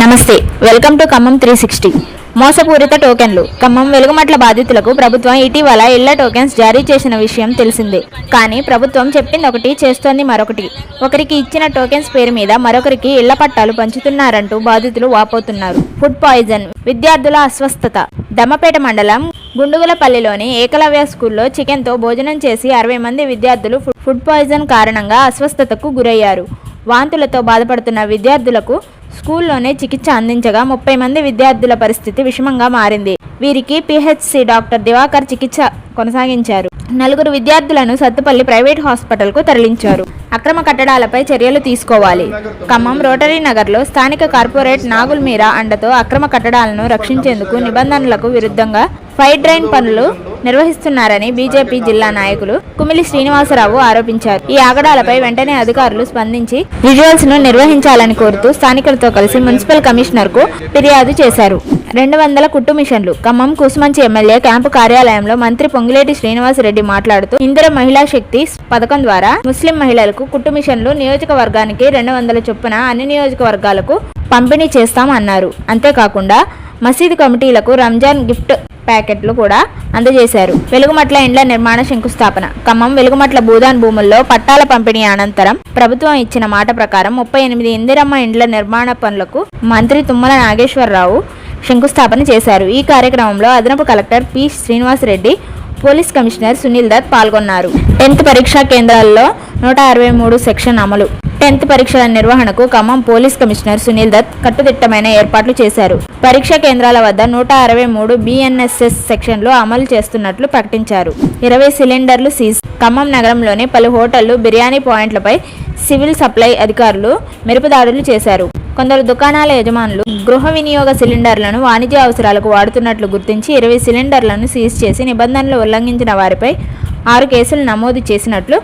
నమస్తే, welcome to Khammam 360. మోసపూరిత టోకెన్లు. ఖమ్మం వెలుగుమట్ల బాధితులకు ప్రభుత్వం ఇటీవల ఇళ్ల టోకెన్స్ జారీ చేసిన విషయం తెలిసిందే. కానీ ప్రభుత్వం చెప్పింది ఒకటి, చేస్తోంది మరొకటి. ఒకరికి ఇచ్చిన టోకెన్స్ పేరు మీద మరొకరికి ఇళ్ల పట్టాలు పంచుతున్నారంటూ బాధితులు వాపోతున్నారు. ఫుడ్ పాయిజన్, విద్యార్థుల అస్వస్థత. దమ్మపేట మండలం గుండుగులపల్లిలోని ఏకలవ్య స్కూల్లో చికెన్తో భోజనం చేసి 60 మంది విద్యార్థులు ఫుడ్ పాయిజన్ కారణంగా అస్వస్థతకు గురయ్యారు. వాంతులతో బాధపడుతున్న విద్యార్థులకు స్కూల్లోనే చికిత్స అందించగా 30 మంది విద్యార్థుల పరిస్థితి విషమంగా మారింది. వీరికి పిహెచ్సి డాక్టర్ దివాకర్ చికిత్స కొనసాగించారు. 4 విద్యార్థులను సత్తుపల్లి ప్రైవేట్ హాస్పిటల్కు తరలించారు. అక్రమ కట్టడాలపై చర్యలు తీసుకోవాలి. ఖమ్మం రోటరీ నగర్లో స్థానిక కార్పొరేట్ నాగుల్ మీరా అండతో అక్రమ కట్టడాలను రక్షించేందుకు నిబంధనలకు విరుద్ధంగా ఫైర్ డ్రైన్ పనులు నిర్వహిస్తున్నారని బీజేపీ జిల్లా నాయకులు కుమిలి శ్రీనివాసరావు ఆరోపించారు. ఈ ఆగడాలపై వెంటనే అధికారులు స్పందించి విజువల్స్ ను నిర్వహించాలని కోరుతూ స్థానికులతో కలిసి మున్సిపల్ కమిషనర్ కు ఫిర్యాదు చేశారు. 200 కుట్టు మిషన్లు. ఖమ్మం కూసుమంచి ఎమ్మెల్యే క్యాంపు కార్యాలయంలో మంత్రి పొంగులేటి శ్రీనివాసరెడ్డి మాట్లాడుతూ ఇందిర మహిళా శక్తి పథకం ద్వారా ముస్లిం మహిళలకు కుట్టు మిషన్లు నియోజకవర్గానికి 200 చొప్పున అన్ని నియోజకవర్గాలకు పంపిణీ చేస్తామన్నారు. అంతేకాకుండా మసీదు కమిటీలకు రంజాన్ గిఫ్ట్ ప్యాకెట్లు కూడా అందజేశారు. వెలుగుమట్ల ఇండ్ల నిర్మాణ శంకుస్థాపన. ఖమ్మం వెలుగుమట్ల భూదాన్ భూముల్లో పట్టాల పంపిణీ అనంతరం ప్రభుత్వం ఇచ్చిన మాట ప్రకారం 38 ఇందిరమ్మ ఇండ్ల నిర్మాణ పనులకు మంత్రి తుమ్మల నాగేశ్వరరావు శంకుస్థాపన చేశారు. ఈ కార్యక్రమంలో అదనపు collector P Srinivasa Reddy, police commissioner Sunil Dutt పాల్గొన్నారు. 10th పరీక్షా కేంద్రాల్లో 163 సెక్షన్ అమలు. 10th పరీక్షల నిర్వహణకు ఖమ్మం పోలీస్ కమిషనర్ సునీల్ దత్ కట్టుదిట్టమైన ఏర్పాట్లు చేశారు. పరీక్షా కేంద్రాల వద్ద 163 BNSS సెక్షన్లు అమలు చేస్తున్నట్లు ప్రకటించారు. 20 సిలిండర్లు సీజ్. ఖమ్మం నగరంలోని పలు హోటళ్లు, బిర్యానీ పాయింట్లపై సివిల్ సప్లై అధికారులు మెరుపు దాడులు చేశారు. కొందరు దుకాణాల యజమానులు గృహ వినియోగ సిలిండర్లను వాణిజ్య అవసరాలకు వాడుతున్నట్లు గుర్తించి 20 సిలిండర్లను సీజ్ చేసి నిబంధనలు ఉల్లంఘించిన వారిపై 6 కేసులు నమోదు చేసినట్లు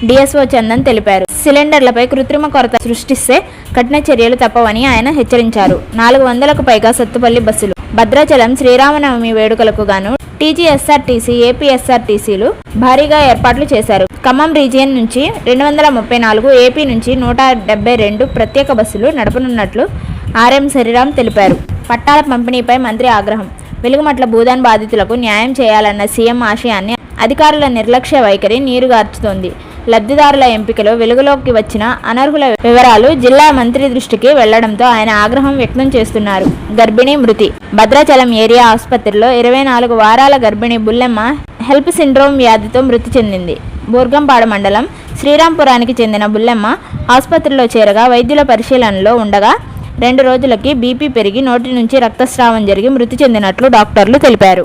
డిఎస్ఓ చందన్ తెలిపారు. సిలిండర్లపై కృత్రిమ కొరత సృష్టిస్తే కఠిన చర్యలు తప్పవని ఆయన హెచ్చరించారు. 400కు పైగా సత్తుపల్లి బస్సులు. భద్రాచలం శ్రీరామనవమి వేడుకలకు గాను టీజీఎస్ఆర్టీసీ, ఏపీఎస్ఆర్టీసీలు భారీగా ఏర్పాట్లు చేశారు. ఖమ్మం రీజియన్ నుంచి 234, ఏపీ నుంచి 172 ప్రత్యేక బస్సులు నడపనున్నట్లు ఆర్ఎం శ్రీరామ్ తెలిపారు. పట్టాల పంపిణీపై మంత్రి ఆగ్రహం. వెలుగుమట్ల భూదాన్ బాధితులకు న్యాయం చేయాలన్న సీఎం ఆశయాన్ని అధికారుల నిర్లక్ష్య వైఖరి నీరుగార్చుతోంది. లబ్ధిదారుల ఎంపికలో వెలుగులోకి వచ్చిన అనర్హుల వివరాలు జిల్లా మంత్రి దృష్టికి వెళ్లడంతో ఆయన ఆగ్రహం వ్యక్తం చేస్తున్నారు. గర్భిణీ మృతి. భద్రాచలం ఏరియా ఆసుపత్రిలో 24 వారాల గర్భిణీ బుల్లెమ్మ హెల్ప్ సిండ్రోమ్ వ్యాధితో మృతి చెందింది. బోర్గంపాడు మండలం శ్రీరాంపురానికి చెందిన బుల్లెమ్మ ఆసుపత్రిలో చేరగా వైద్యుల పరిశీలనలో ఉండగా 2 రోజులకి బీపీ పెరిగి నోటి నుంచి రక్తస్రావం జరిగి మృతి చెందినట్లు డాక్టర్లు తెలిపారు.